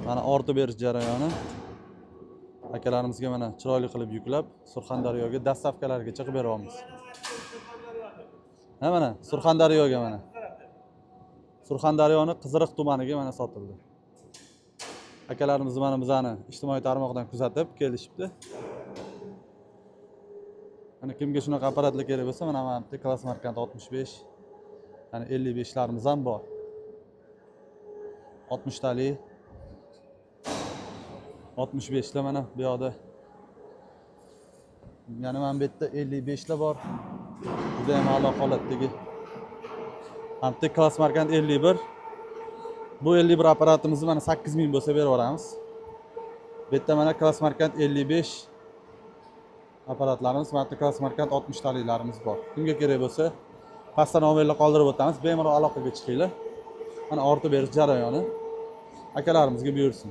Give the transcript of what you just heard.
Mana ortib berish jarayoni. Akalarimizga mana chiroyli qilib yuklab, Surxondaryoga dastavkalargacha qilib beryapmiz. Ha mana Surxondaryoga mana. Surxondaryoning Qiziriq tumaniga mana sotildi. Akalarimiz mana bizani ijtimoiy tarmoqdan kuzatib kelishibdi. Mana kimga shunaqa apparatlar kerak bo'lsa, mana bu Klass Markant 65, yani 55 larimiz ham bor. 60 talik 65 ta mana bu yoqda. Yana mana bu yerda 55 ta bor. Juda ham a'lo holatdagi. Hamda Klass Markant 51. Bu 51 apparatimizni mana 8000 bo'lsa berib yuboramiz. Bu yerda mana Klass Markant 55 apparatlarimiz, mana Klass Markant 60 taliklarimiz bor. Kimga kerak bo'lsa, pastda nomerlar qoldirib o'tamiz. Bemalol aloqaga chiqinglar. Mana ortib berish jarayoni akalarimizga buyursin.